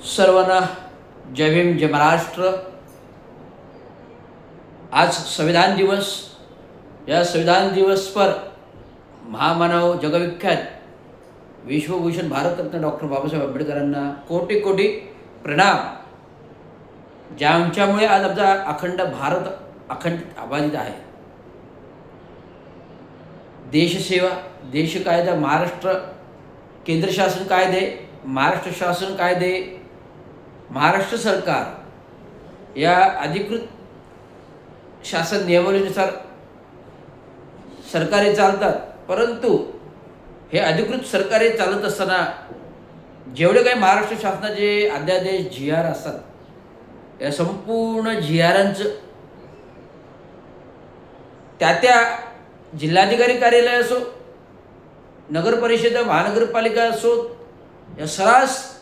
सर्वांना जय भीम जय महाराष्ट्र। आज संविधान दिवस। या संविधान दिवस पर महामानव जगविख्यात विश्वभूषण भारतरत्न डॉक्टर बाबासाहेब आंबेडकरांना कोटी कोटी प्रणाम, ज्यांच्यामुळे आज आमचा अखंड भारत अखंडित अबाधित आहे। देशसेवा, देश कायदा, महाराष्ट्र केंद्र शासन कायदे, महाराष्ट्र शासन कायदे, महाराष्ट्र सरकार या अधिकृत शासन नियमावलीनुसार सरकारे चालतात। परंतु हे अधिकृत सरकारे चालत असताना जेवढे काही महाराष्ट्र शासनाचे अध्यादेश जी आर असतात, या संपूर्ण जी आरांचं त्या जिल्हाधिकारी कार्यालय असो, नगर परिषद, महानगरपालिका असो, या सर्रास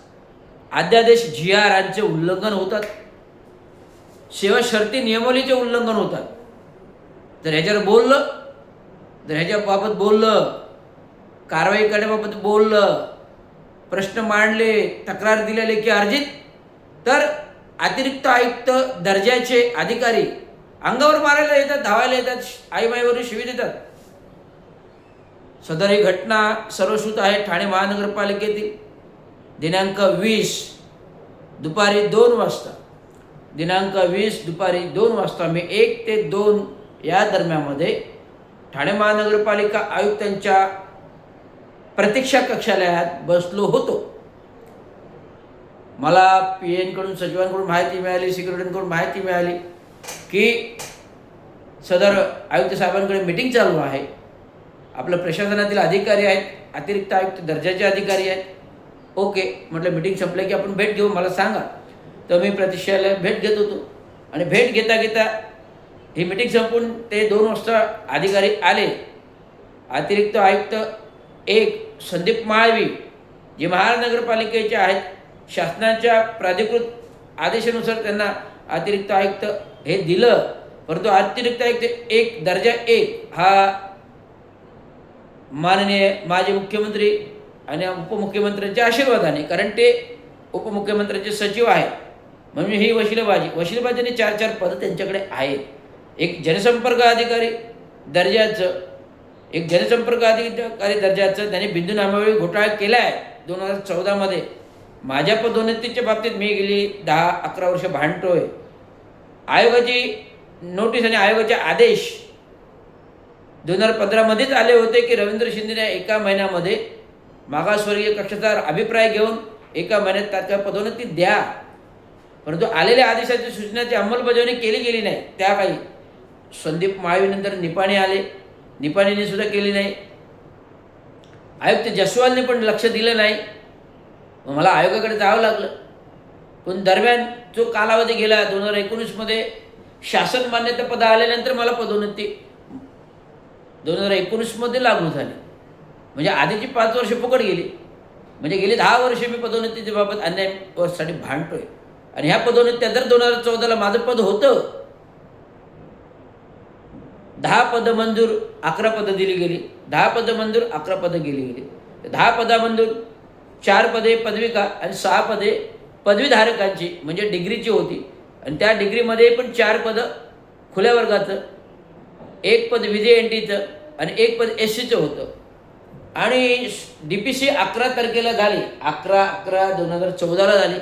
अध्यादेश जी आरांचे उल्लंघन होतात। सेवा शर्ती नियमावलीचे उल्लंघन होतात। जर ह्याच्यावर बोललं, जर ह्याच्याबाबत बोललं, कारवाई करण्याबाबत बोललं, प्रश्न मांडले, तक्रार दिल्या लेखी अर्जित, तर अतिरिक्त आयुक्त दर्जाचे अधिकारी अंगावर मारायला येतात, धावायला येतात, आईमाईवरून शिवी देतात। सदर ही घटना सर्वश्रुत आहे ठाणे महानगरपालिकेतील दिनांक 20 दुपारी 2 वाजता, दिनांक 20 दुपारी 2 वाजता मी 1 ते 2 या दरम्यानमध्ये ठाणे महानगरपालिका आयुक्तांच्या प्रतीक्षा कक्षालयात बसलो होतो। मला पीएनकडून, सचिवांकडून माहिती मिळाली, सिक्युरिटीकडून माहिती मिळाली की सदर आयुक्त साहेबांकडे मीटिंग चालू आहे, आपल्या प्रशासनातील अधिकारी आहेत, अतिरिक्त आयुक्त दर्जाचे अधिकारी आहेत। ओके म्हटलं, मीटिंग संपलं की आपण भेट घेऊ, मला सांगा। तर मी प्रतीक्षालयात भेट घेत होतो आणि भेट घेता घेता ही मीटिंग संपून ते 2 वाजता अधिकारी आले। अतिरिक्त आयुक्त 1 संदीप माळवी, जे महानगरपालिकेचे आहेत, शासनाच्या प्राधिकृत आदेशानुसार त्यांना अतिरिक्त आयुक्त हे दिलं। परंतु अतिरिक्त आयुक्त 1 दर्जा 1 हा माननीय माजी मुख्यमंत्री आणि उपमुख्यमंत्र्यांच्या आशीर्वादाने, कारण ते उपमुख्यमंत्र्यांचे सचिव आहेत, म्हणजे ही वशिलेबाजीने 4 पदं त्यांच्याकडे आहेत। एक जनसंपर्क अधिकारी दर्जाचं, एक जनसंपर्क अधिकारी दर्जाचं त्याने बिंदू नामावली घोटाळा केला आहे 2014 मध्ये। माझ्या पदोन्नतीच्या बाबतीत मी गेली 10-11 वर्ष भांडतोय। आयोगाची नोटीस आणि आयोगाचे आदेश 2015 मध्येच आले होते की रवींद्र शिंदेने 1 महिन्यामध्ये मागासवर्गीय कक्षाचा अभिप्राय घेऊन 1 महिन्यात तात्काळ पदोन्नती द्या। परंतु आलेल्या आदेशाची सूचनाची अंमलबजावणी केली गेली नाही। त्या काही संदीप माळवीनंतर निपाणे आले, निपाणीने सुद्धा केली नाही। आयुक्त जसवालने पण लक्ष दिलं नाही। मला आयोगाकडे जावं लागलं। पण दरम्यान जो कालावधी गेला 2019 मध्ये शासन मान्यता पद आल्यानंतर मला पदोन्नती 2019 मध्ये लागू झाली। म्हणजे आधीची 5 वर्ष फुकट गेली। म्हणजे गेली 10 वर्षे मी पदोन्नतीच्या बाबत अन्यायासाठी भांडतोय। आणि ह्या पदोन्नत्या जर 2014ला माझं पद होतं, 10 पदं मंजूर, 11 पदं दिली गेली, 10 पदं मंजूर, 11 पदं गेली गेली। 10 पदं मंजूर, 4 पदे पदविका आणि 6 पदे पदवीधारकांची म्हणजे डिग्रीची होती। आणि त्या डिग्रीमध्ये पण 4 पदं खुल्या वर्गाचं, 1 पद VJNTचं आणि 1 पद SCचं होतं। आणि DPC 11 तारखेला झाली, 11/11/2014ला झाली।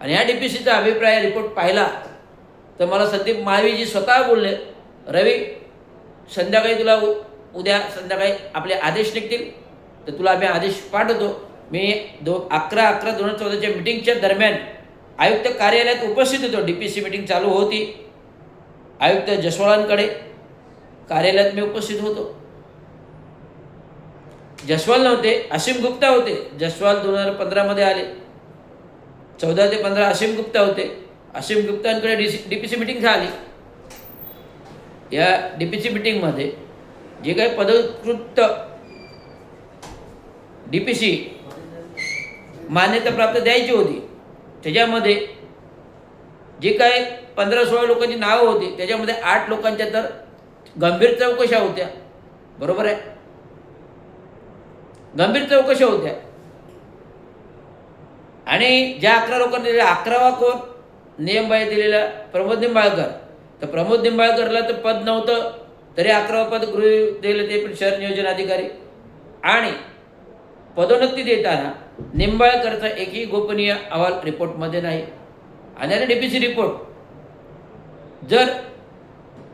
आणि या DPCचा अभिप्राय रिपोर्ट पाहिला तर मला संदीप माळवीजी स्वतः बोलले, रवी संध्याकाळी तुला उद्या संध्याकाळी आपले आदेश निघतील तर तुला आम्ही आदेश पाठवतो। मी 11/11/2014च्या मीटिंगच्या दरम्यान आयुक्त कार्यालयात उपस्थित होतो। DPC मीटिंग चालू होती, आयुक्त जसवालांकडे कार्यालयात मी उपस्थित होतो। जसवाल नव्हते, असीम गुप्ता होते। जसवाल 2015 मध्ये आले, 14 ते 15 असीम गुप्ता होते। असीम गुप्तांकडे DPC मीटिंग झाली। या DPC मीटिंगमध्ये जे काही पदकृत DPC मान्यता प्राप्त द्यायची होती, त्याच्यामध्ये जे काही 15-16 लोकांची नावं होती, त्याच्यामध्ये 8 लोकांच्या तर गंभीर चौकशा होत्या। बरोबर आहे, गंभीर चौकशा होत्या। आणि ज्या 11 लोकांनी दिलेला 11वा कोण नियमबाह्य दिलेला प्रमोद निंबाळकर. तर प्रमोद निंबाळकरला तर पद नव्हतं तरी 11वं पद गृहीत दिलं, ते पण शहर नियोजन अधिकारी. आणि पदोन्नती देताना निंबाळकरचा एकही गोपनीय अहवाल रिपोर्टमध्ये नाही. आणि DPC रिपोर्ट जर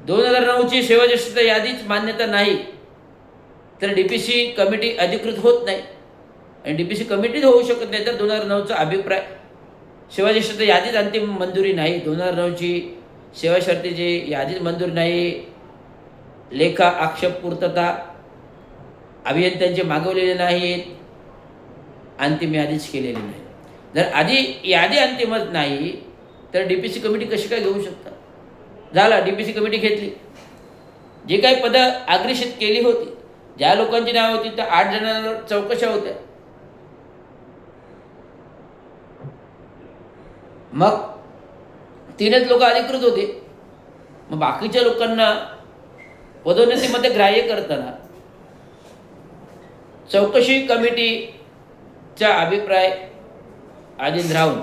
2009ची सेवाज्येष्ठता यादीच मान्यता नाही तर DPC कमिटी अधिकृत होत नाही. आणि DPC कमिटीच होऊ शकत नाही तर 2009चा अभिप्राय सेवाज्येष्ठता यादीच अंतिम मंजुरी नाही. 2009ची सेवा शर्तीची यादीच मंजूर नाही. लेखा आक्षेप पूर्तता अभियंत्यांचे मागवलेले नाहीत, अंतिम यादीच केलेली नाही. जर आधी यादी अंतिमच नाही तर DPC कमिटी कशी काय घेऊ शकतात? झाला, DPC कमिटी घेतली. जी काही पदं अग्रेषित केली होती, ज्या लोकांची नावं होती त्या 8 जणांवर चौकशा होत्या. मग 3च लोक अधिकृत होते. मग बाकीच्या लोकांना पदोन्नतीमध्ये ग्राह्य करताना चौकशी कमिटीचा अभिप्राय अधीन राहून